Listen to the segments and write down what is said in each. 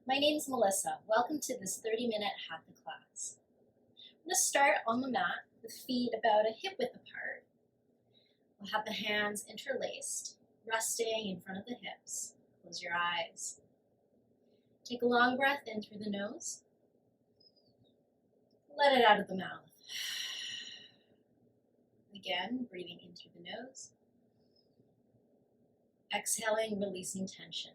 My name is Melissa. Welcome to this 30-minute Hatha class. I'm going to start on the mat with feet about a hip width apart. We'll have the hands interlaced, resting in front of the hips. Close your eyes. Take a long breath in through the nose. Let it out of the mouth. Again, breathing in through the nose. Exhaling, releasing tension.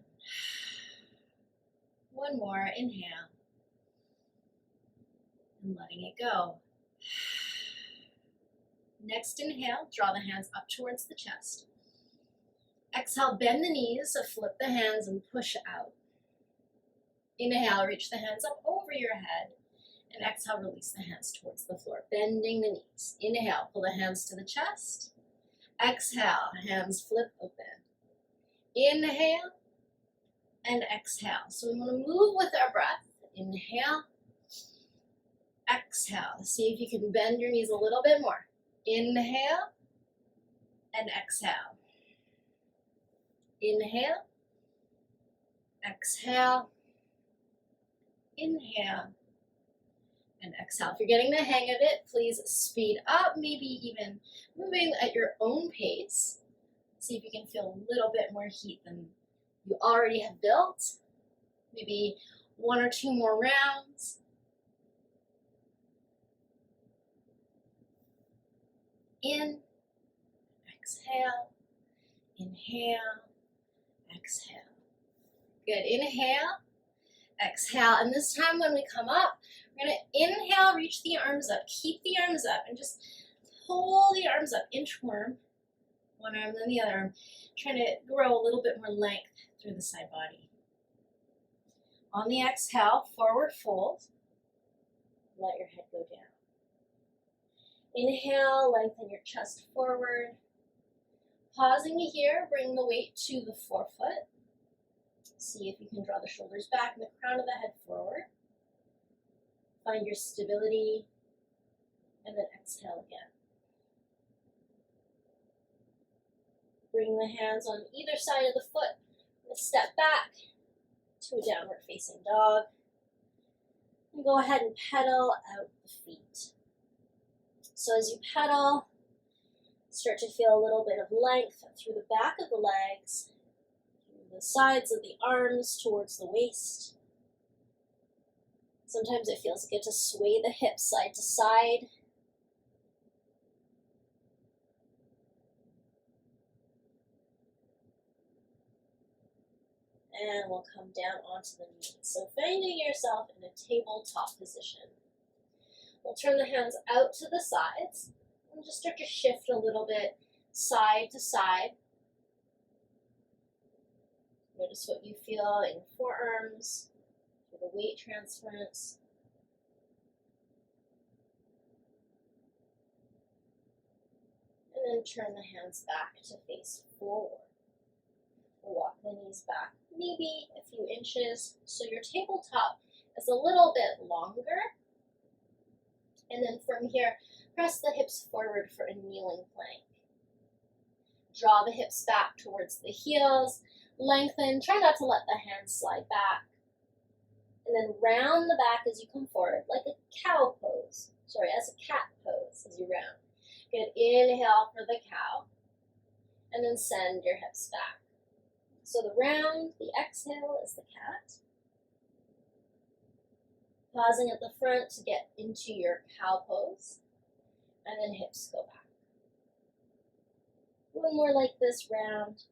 One more, inhale. And letting it go. Next inhale, draw the hands up towards the chest. Exhale, bend the knees, so flip the hands and push out. Inhale, reach the hands up over your head. And exhale, release the hands towards the floor, bending the knees. Inhale, pull the hands to the chest. Exhale, hands flip open. Inhale and exhale. So we want to move with our breath. Inhale, exhale. See if you can bend your knees a little bit more. Inhale and exhale. Inhale, exhale, inhale, and exhale. If you're getting the hang of it, please speed up, maybe even moving at your own pace. See if you can feel a little bit more heat than you already have built. Maybe one or two more rounds. In, exhale, inhale, exhale. Good, inhale, exhale. And this time when we come up, we're gonna inhale, reach the arms up, keep the arms up, and just pull the arms up, inchworm. One arm, then the other arm, trying to grow a little bit more length through the side body. On the exhale, forward fold. Let your head go down. Inhale, lengthen your chest forward. Pausing here, bring the weight to the forefoot. See if you can draw the shoulders back and the crown of the head forward. Find your stability, and then exhale again. Bring the hands on either side of the foot. Step back to a downward facing dog. And go ahead and pedal out the feet. So as you pedal, start to feel a little bit of length through the back of the legs, the sides of the arms towards the waist. Sometimes it feels good to sway the hips side to side. And we'll come down onto the knees. So finding yourself in a tabletop position. We'll turn the hands out to the sides and just start to shift a little bit side to side. Notice what you feel in your forearms, for the weight transference. And then turn the hands back to face forward. Walk the knees back maybe a few inches so your tabletop is a little bit longer. And then from here, press the hips forward for a kneeling plank. Draw the hips back towards the heels, lengthen, try not to let the hands slide back. And then round the back as you come forward, like a cow pose. Sorry, as a cat pose as you round. Good, inhale for the cow, and then send your hips back. So the round, the exhale is the cat. Pausing at the front to get into your cow pose. And then hips go back. One more like this round.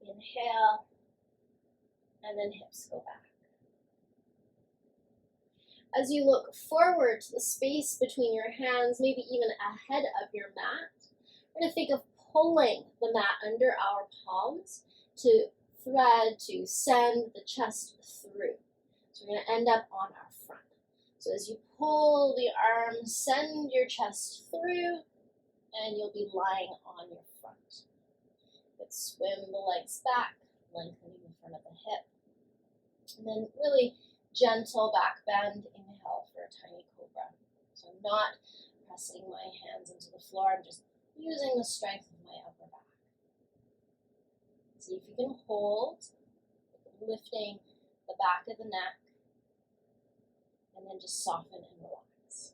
Inhale. And then hips go back. As you look forward to the space between your hands, maybe even ahead of your mat, we're going to think of pulling the mat under our palms to thread, to send the chest through. So we're going to end up on our front. So as you pull the arms, send your chest through, and you'll be lying on your front. Let's swim the legs back, lengthening in front of the hip. And then really gentle back bend, inhale for a tiny cobra. So I'm not pressing my hands into the floor, I'm just using the strength of my upper back. See if you can hold the lifting the back of the neck, and then just soften and relax.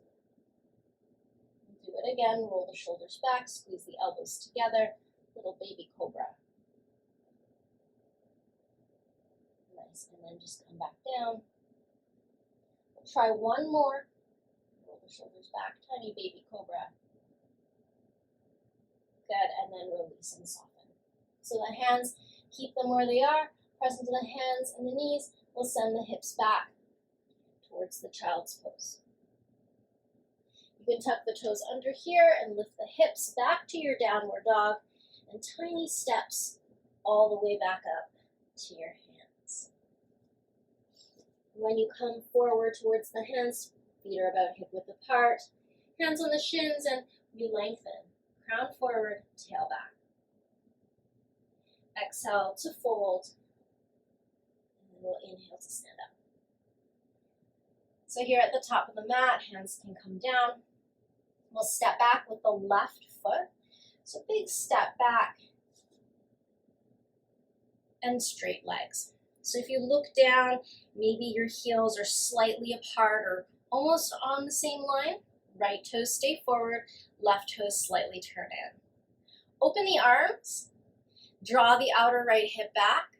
Do it again, roll the shoulders back, squeeze the elbows together, little baby cobra. Nice, and then just come back down. We'll try one more. Roll the shoulders back, tiny baby cobra. Good, and then release and soften. So the hands, keep them where they are, press into the hands and the knees. We'll send the hips back towards the child's pose. You can tuck the toes under here and lift the hips back to your downward dog, and tiny steps all the way back up to your hands. When you come forward towards the hands, feet are about hip width apart, hands on the shins, and we lengthen. Crown forward, tail back. Exhale to fold, and then we'll inhale to stand up. So here at the top of the mat, hands can come down. We'll step back with the left foot. So big step back and straight legs. So if you look down, maybe your heels are slightly apart or almost on the same line. Right toes stay forward, left toes slightly turn in. Open the arms, draw the outer right hip back,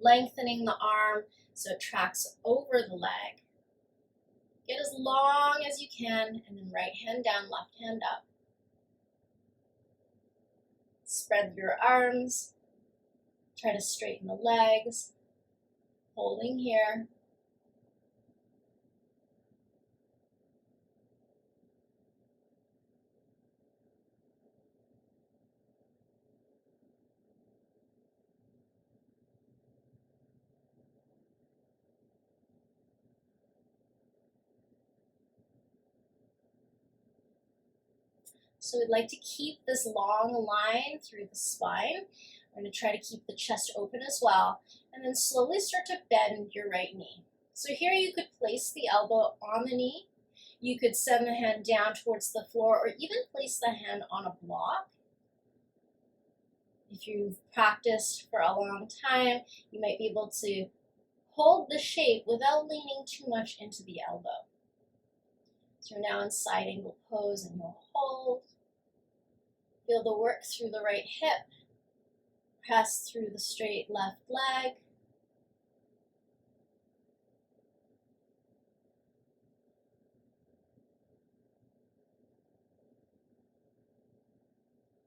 lengthening the arm so it tracks over the leg. Get as long as you can, and then right hand down, left hand up. Spread your arms. Try to straighten the legs. Holding here. So we'd like to keep this long line through the spine. We're going to try to keep the chest open as well, and then slowly start to bend your right knee. So here you could place the elbow on the knee. You could send the hand down towards the floor, or even place the hand on a block. If you've practiced for a long time, you might be able to hold the shape without leaning too much into the elbow. So you're now in side angle pose, and you'll hold. Feel the work through the right hip. Press through the straight left leg.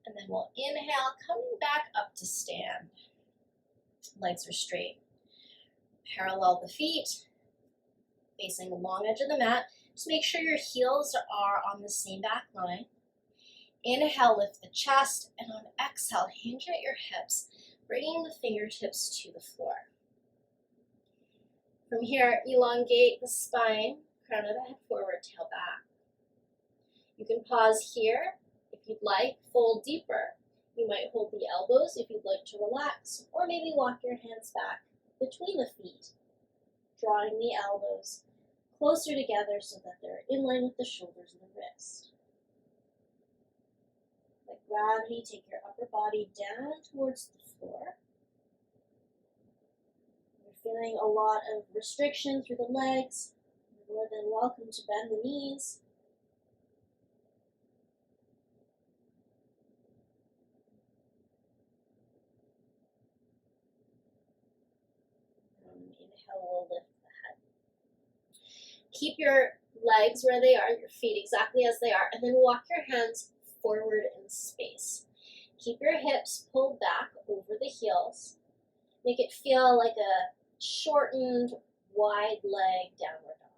And then we'll inhale, coming back up to stand. Legs are straight. Parallel the feet, facing the long edge of the mat. Just make sure your heels are on the same back line. Inhale, lift the chest, and on exhale, hinge at your hips, bringing the fingertips to the floor. From here, elongate the spine, crown of the head forward, tail back. You can pause here if you'd like, fold deeper. You might hold the elbows if you'd like to relax, or maybe walk your hands back between the feet, drawing the elbows closer together so that they're in line with the shoulders and the wrist. Let gravity take your upper body down towards the floor. You're feeling a lot of restriction through the legs. You're more than welcome to bend the knees. Inhale, we'll lift the head. Keep your legs where they are, your feet exactly as they are, and then walk your hands forward in space. Keep your hips pulled back over the heels. Make it feel like a shortened, wide leg downward dog.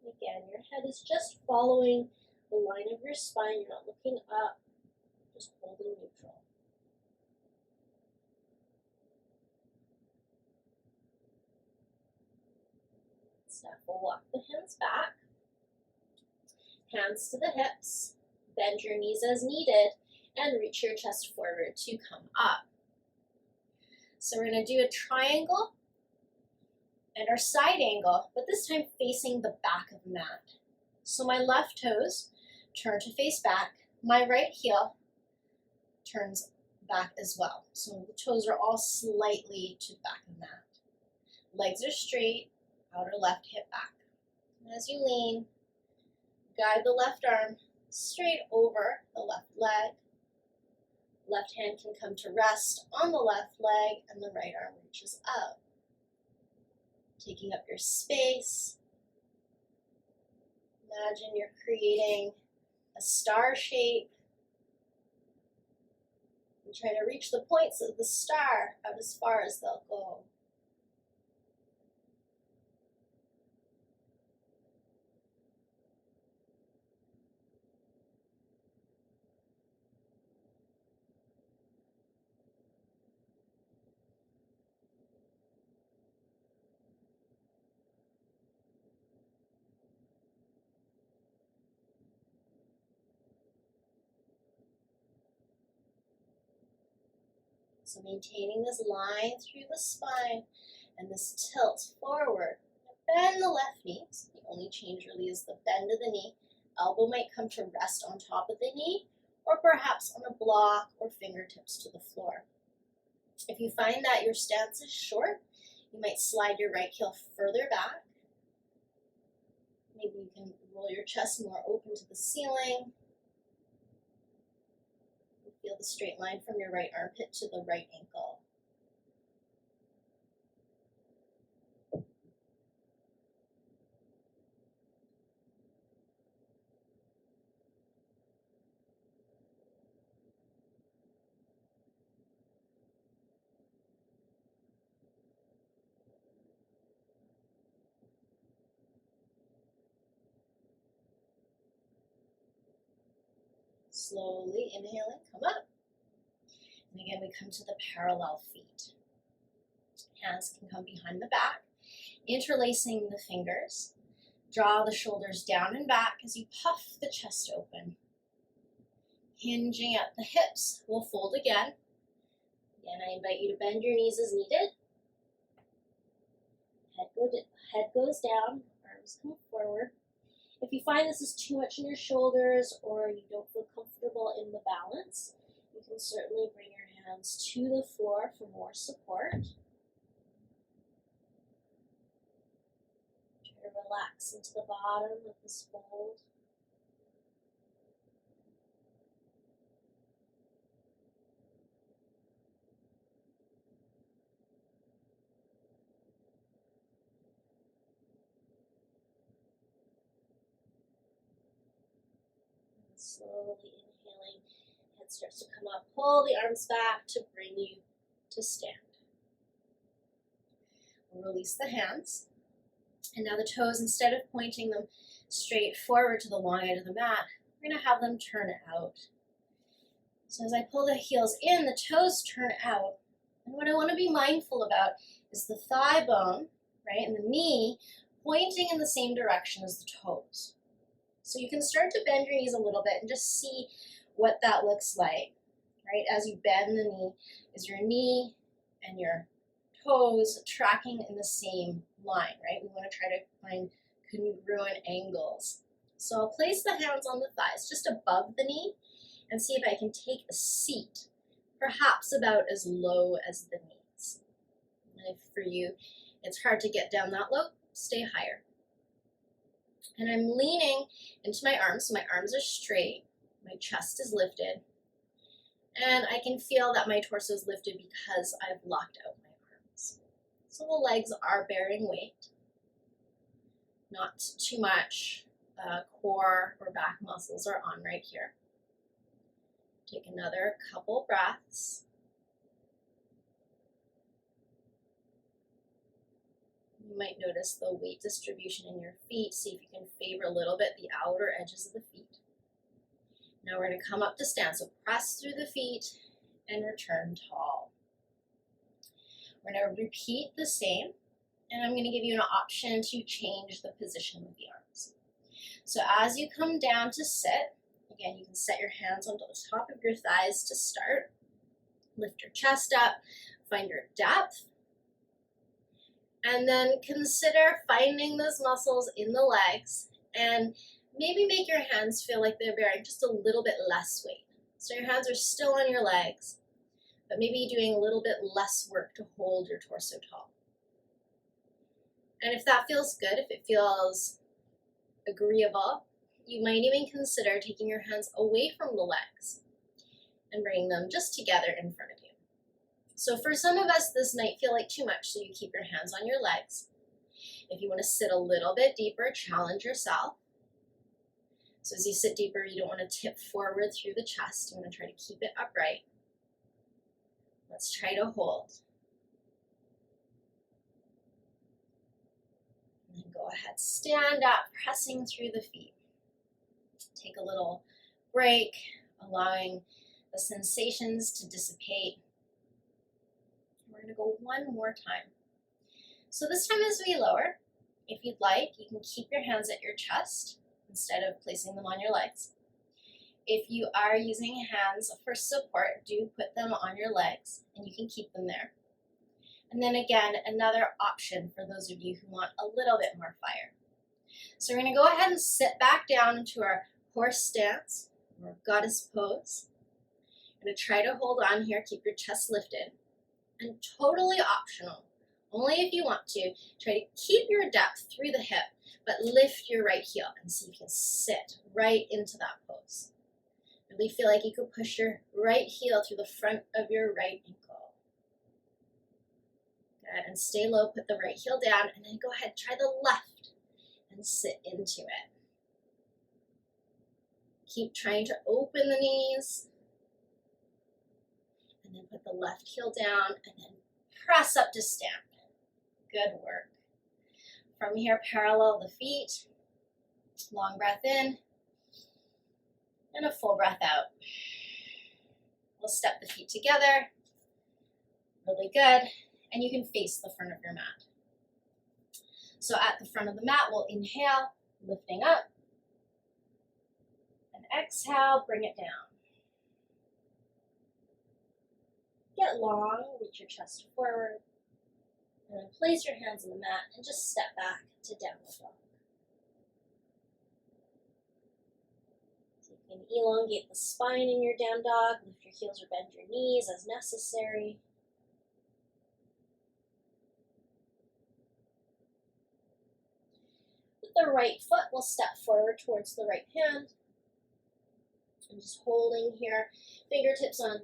Again, your head is just following the line of your spine. You're not looking up, just holding neutral. Step, we'll walk the hands back. Hands to the hips. Bend your knees as needed, and reach your chest forward to come up. So we're going to do a triangle and our side angle, but this time facing the back of the mat. So my left toes turn to face back. My right heel turns back as well. So the toes are all slightly to the back of the mat. Legs are straight, outer left hip back. And as you lean, guide the left arm straight over the left leg. Left hand can come to rest on the left leg and the right arm reaches up. Taking up your space. Imagine you're creating a star shape. And try to reach the points of the star out as far as they'll go. So maintaining this line through the spine and this tilt forward. Bend the left knee. So the only change really is the bend of the knee. Elbow might come to rest on top of the knee or perhaps on a block or fingertips to the floor. If you find that your stance is short, you might slide your right heel further back. Maybe you can roll your chest more open to the ceiling. Feel the straight line from your right armpit to the right ankle. Slowly inhaling, come up. And again, we come to the parallel feet. Hands can come behind the back, interlacing the fingers. Draw the shoulders down and back as you puff the chest open. Hinging at the hips, we'll fold again. Again, I invite you to bend your knees as needed. Head goes down, arms come forward. If you find this is too much in your shoulders or you don't feel comfortable in the balance, you can certainly bring your hands to the floor for more support. Try to relax into the bottom of this fold. Slowly inhaling, head starts to come up. Pull the arms back to bring you to stand. We'll release the hands. And now the toes, instead of pointing them straight forward to the long edge of the mat, we're going to have them turn out. So as I pull the heels in, the toes turn out. And what I want to be mindful about is the thigh bone, right, and the knee pointing in the same direction as the toes. So you can start to bend your knees a little bit and just see what that looks like, right? As you bend the knee, is your knee and your toes tracking in the same line, right? We want to try to find congruent angles. So I'll place the hands on the thighs just above the knee and see if I can take a seat, perhaps about as low as the knees. And if for you it's hard to get down that low, stay higher. And I'm leaning into my arms, so my arms are straight, my chest is lifted, and I can feel that my torso is lifted because I've locked out my arms. So the legs are bearing weight, not too much. Core or back muscles are on right here. Take another couple breaths. You might notice the weight distribution in your feet. See if you can favor a little bit the outer edges of the feet. Now we're going to come up to stand. So press through the feet and return tall. We're going to repeat the same, and I'm going to give you an option to change the position of the arms. So as you come down to sit, again, you can set your hands on the top of your thighs to start. Lift your chest up, find your depth. And then consider finding those muscles in the legs and maybe make your hands feel like they're bearing just a little bit less weight. So your hands are still on your legs, but maybe doing a little bit less work to hold your torso tall. And if that feels good, if it feels agreeable, you might even consider taking your hands away from the legs and bringing them just together in front of you. So for some of us, this might feel like too much, so you keep your hands on your legs. If you want to sit a little bit deeper, challenge yourself. So as you sit deeper, you don't want to tip forward through the chest. You want to try to keep it upright. Let's try to hold. And then go ahead, stand up, pressing through the feet. Take a little break, allowing the sensations to dissipate. We're going to go one more time. So this time as we lower, if you'd like, you can keep your hands at your chest instead of placing them on your legs. If you are using hands for support, do put them on your legs and you can keep them there. And then again, another option for those of you who want a little bit more fire. So we're going to go ahead and sit back down into our horse stance or goddess pose. I'm going to try to hold on here, keep your chest lifted, and totally optional. Only if you want to, try to keep your depth through the hip, but lift your right heel and see if you can sit right into that pose. Really feel like you could push your right heel through the front of your right ankle. Good, and stay low, put the right heel down, and then go ahead, try the left and sit into it. Keep trying to open the knees, and then put the left heel down, and then press up to stand. Good work. From here, parallel the feet. Long breath in. And a full breath out. We'll step the feet together. Really good. And you can face the front of your mat. So at the front of the mat, we'll inhale, lifting up. And exhale, bring it down. Get long, reach your chest forward. And then place your hands on the mat and just step back to downward dog. So you can elongate the spine in your down dog, lift your heels or bend your knees as necessary. With the right foot, we'll step forward towards the right hand. And just holding here, fingertips on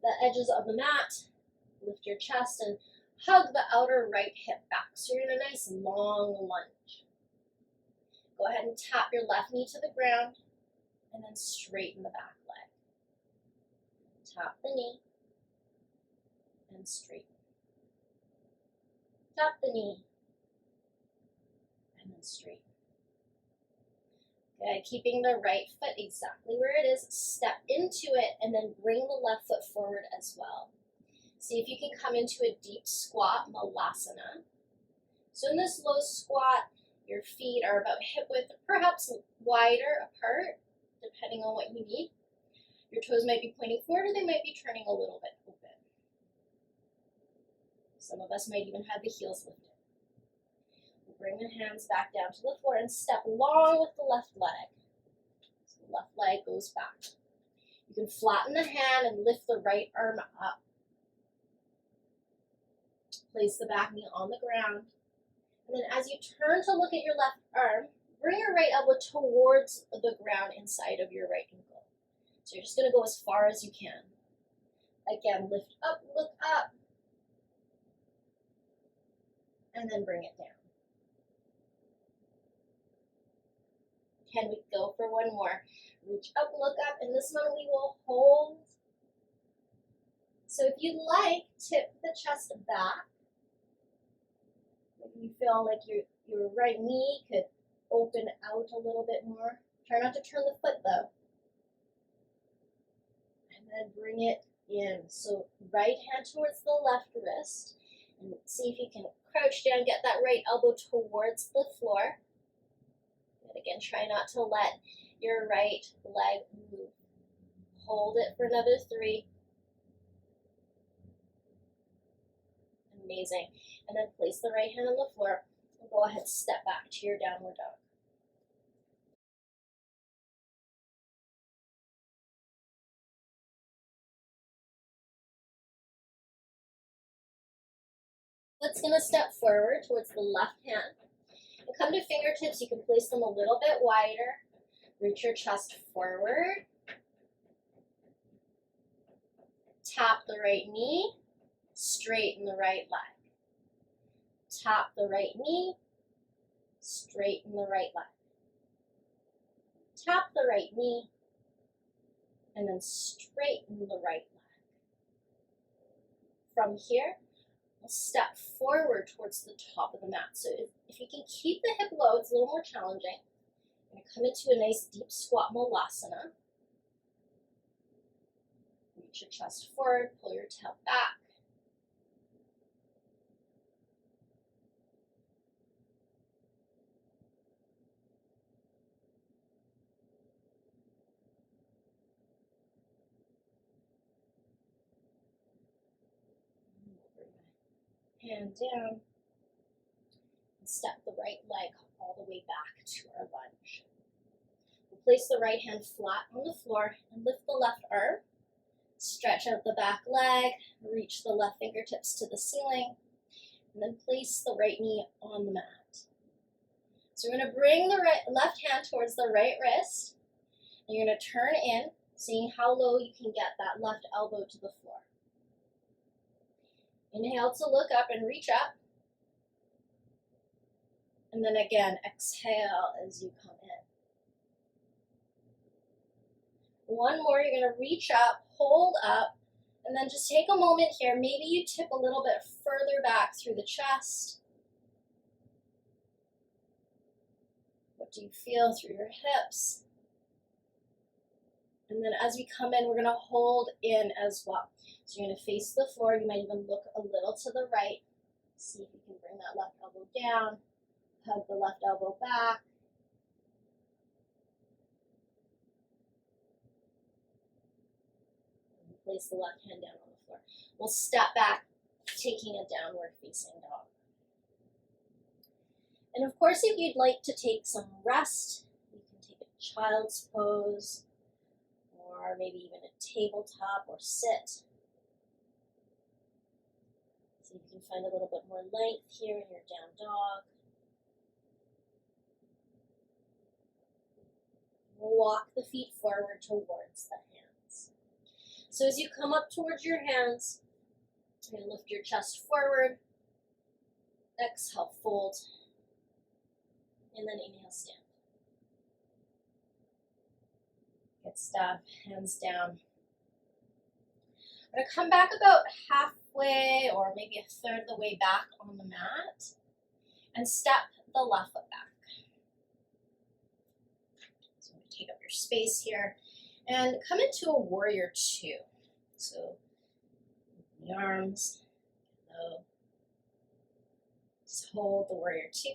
the edges of the mat. Lift your chest and hug the outer right hip back. So you're in a nice long lunge. Go ahead and tap your left knee to the ground and then straighten the back leg. Tap the knee and straighten. Tap the knee and then straighten. Good, keeping the right foot exactly where it is. Step into it and then bring the left foot forward as well. See if you can come into a deep squat, Malasana. So in this low squat, your feet are about hip width, perhaps wider apart, depending on what you need. Your toes might be pointing forward or they might be turning a little bit open. Some of us might even have the heels lifted. We'll bring the hands back down to the floor and step long with the left leg. So the left leg goes back. You can flatten the hand and lift the right arm up. Place the back knee on the ground. And then as you turn to look at your left arm, bring your right elbow towards the ground inside of your right ankle. So you're just going to go as far as you can. Again, lift up, look up, and then bring it down. Can we go for one more? Reach up, look up, and this one we will hold. So if you'd like, tip the chest back. Maybe you feel like your right knee could open out a little bit more. Try not to turn the foot though. And then bring it in. So right hand towards the left wrist. And see if you can crouch down, get that right elbow towards the floor. And again, try not to let your right leg move. Hold it for another 3. Amazing. And then place the right hand on the floor and go ahead, step back to your downward dog. Foot's going to step forward towards the left hand. And come to fingertips. You can place them a little bit wider. Reach your chest forward. Tap the right knee. Straighten the right leg. Tap the right knee. Straighten the right leg. Tap the right knee. And then straighten the right leg. From here, we'll step forward towards the top of the mat. So if you can keep the hip low, it's a little more challenging. You're going to come into a nice deep squat Malasana. Reach your chest forward, pull your tail back. Hand down. And step the right leg all the way back to our lunge. We'll place the right hand flat on the floor and lift the left arm. Stretch out the back leg, reach the left fingertips to the ceiling, and then place the right knee on the mat. So we're going to bring the left hand towards the right wrist, and you're going to turn in, seeing how low you can get that left elbow to the floor. Inhale to look up and reach up. And then again, exhale as you come in. One more, you're going to reach up, hold up, and then just take a moment here. Maybe you tip a little bit further back through the chest. What do you feel through your hips? And then as we come in, we're going to hold in as well. So you're going to face the floor. You might even look a little to the right. See if you can bring that left elbow down. Hug the left elbow back. And place the left hand down on the floor. We'll step back, taking a downward facing dog. And of course, if you'd like to take some rest, you can take a child's pose, or maybe even a tabletop or sit. See if you can find a little bit more length here in your down dog. We'll walk the feet forward towards the hands. So as you come up towards your hands, you're going to lift your chest forward. Exhale, fold. And then inhale, stand. Good stuff. Hands down. I'm going to come back about halfway or maybe a third of the way back on the mat and step the left foot back. So I'm going to take up your space here and come into a warrior two. So the arms, low. Just hold the warrior two.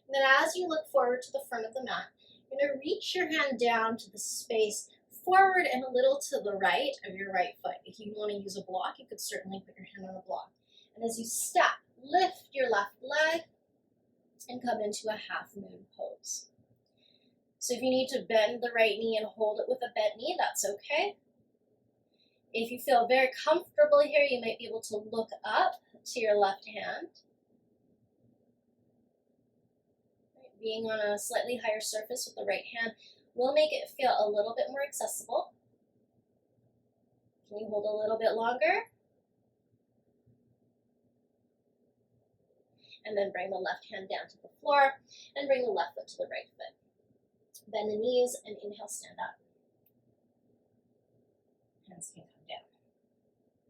And then as you look forward to the front of the mat, you're going to reach your hand down to the space forward and a little to the right of your right foot. If you want to use a block, you could certainly put your hand on a block. And as you step, lift your left leg and come into a half moon pose. So if you need to bend the right knee and hold it with a bent knee, that's okay. If you feel very comfortable here, you might be able to look up to your left hand. Being on a slightly higher surface with the right hand will make it feel a little bit more accessible. Can you hold a little bit longer? And then bring the left hand down to the floor and bring the left foot to the right foot. Bend the knees and inhale, stand up. Hands can come down.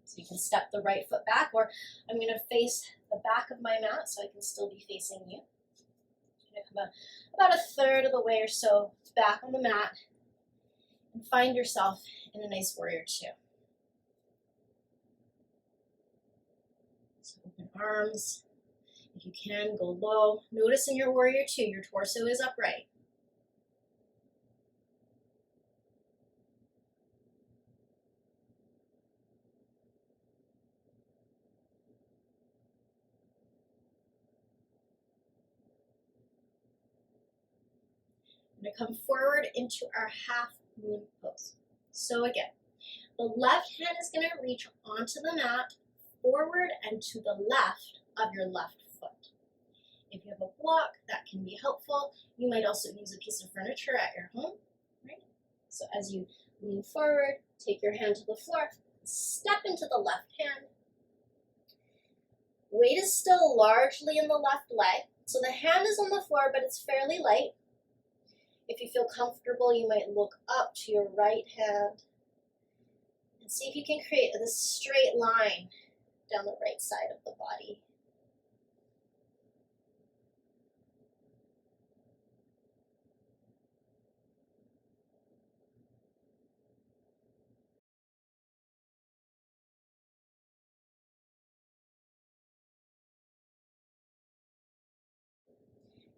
So you can step the right foot back, or I'm going to face the back of my mat so I can still be facing you. Come about a third of the way or so back on the mat and find yourself in a nice warrior two. So open arms. If you can, go low. Notice in your warrior two, your torso is upright. We're going to come forward into our half moon pose. So again, the left hand is going to reach onto the mat, forward and to the left of your left foot. If you have a block, that can be helpful. You might also use a piece of furniture at your home, right? So as you lean forward, take your hand to the floor, step into the left hand. Weight is still largely in the left leg, so the hand is on the floor, but it's fairly light. If you feel comfortable, you might look up to your right hand and see if you can create this straight line down the right side of the body.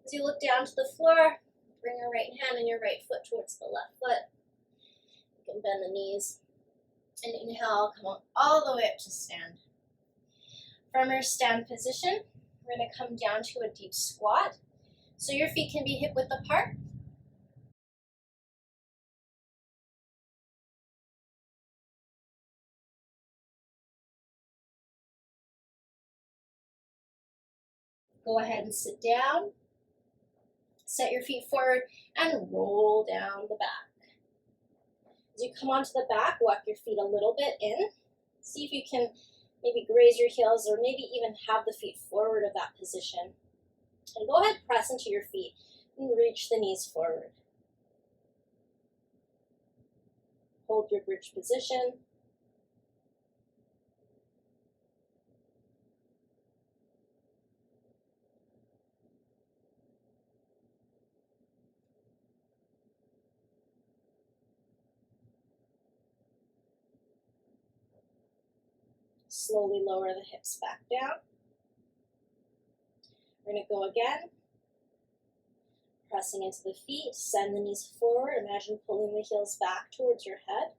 As you look down to the floor, bring your right hand and your right foot towards the left foot. You can bend the knees. And inhale, come on all the way up to stand. From your stand position, we're going to come down to a deep squat. So your feet can be hip width apart. Go ahead and sit down. Set your feet forward and roll down the back. As you come onto the back, walk your feet a little bit in. See if you can maybe graze your heels or maybe even have the feet forward of that position. And go ahead, press into your feet and reach the knees forward. Hold your bridge position. Slowly lower the hips back down. We're going to go again. Pressing into the feet, send the knees forward. Imagine pulling the heels back towards your head.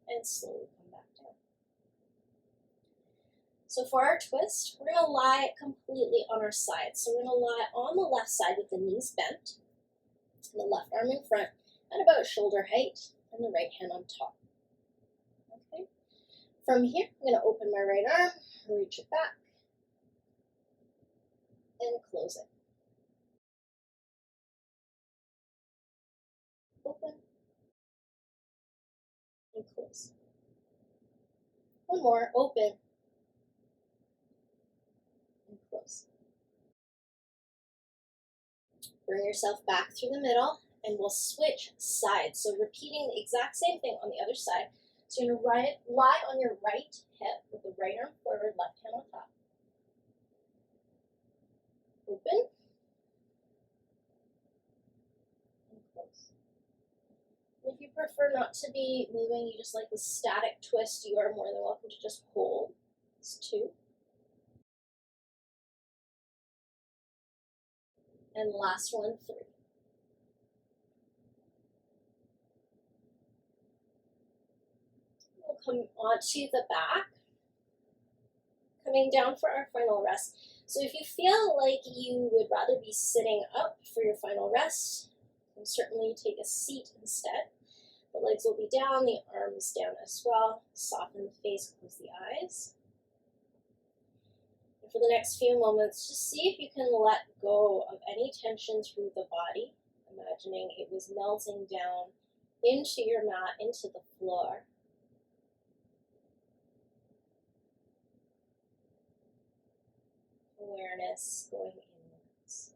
And slowly come back down. So for our twist, we're going to lie completely on our side. So we're going to lie on the left side with the knees bent, the left arm in front at about shoulder height, and the right hand on top. Okay. From here, I'm going to open my right arm, reach it back, and close it. Open, and close. One more, open, and close. Bring yourself back through the middle, and we'll switch sides. So repeating the exact same thing on the other side. So you're going to lie on your right hip with the right arm forward, left hand on top. Open, and close. If you prefer not to be moving, you just like the static twist, you are more than welcome to just hold. It's 2. And last one, 3. We'll come onto the back, coming down for our final rest. So if you feel like you would rather be sitting up for your final rest, you can certainly take a seat instead. The legs will be down, the arms down as well. Soften the face, close the eyes. And for the next few moments, just see if you can let go of any tension through the body, imagining it was melting down into your mat, into the floor. Awareness going inwards.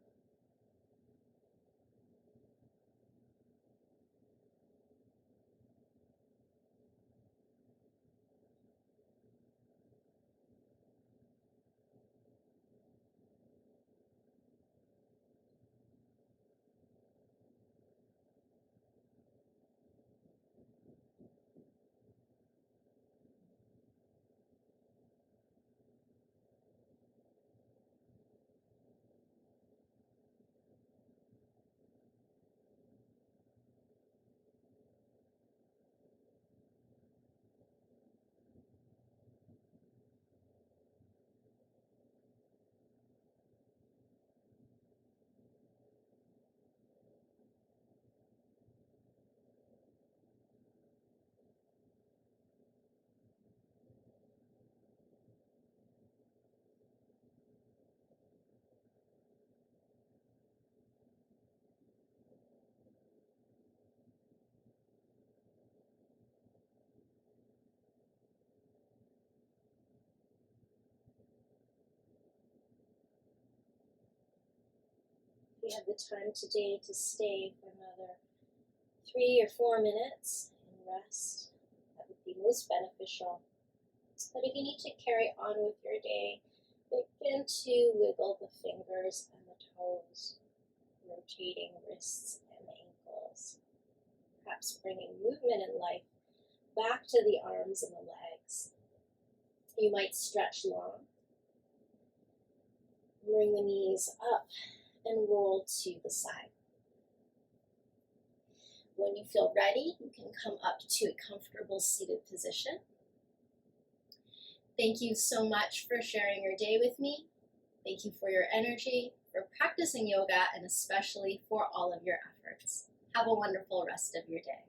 you have the time today to stay for another 3 or 4 minutes and rest, that would be most beneficial. But if you need to carry on with your day, begin to wiggle the fingers and the toes, rotating wrists and ankles, perhaps bringing movement and life back to the arms and the legs. You might stretch long, bring the knees up and roll to the side. When you feel ready, you can come up to a comfortable seated position. Thank you so much for sharing your day with me. Thank you for your energy, for practicing yoga, and especially for all of your efforts. Have a wonderful rest of your day.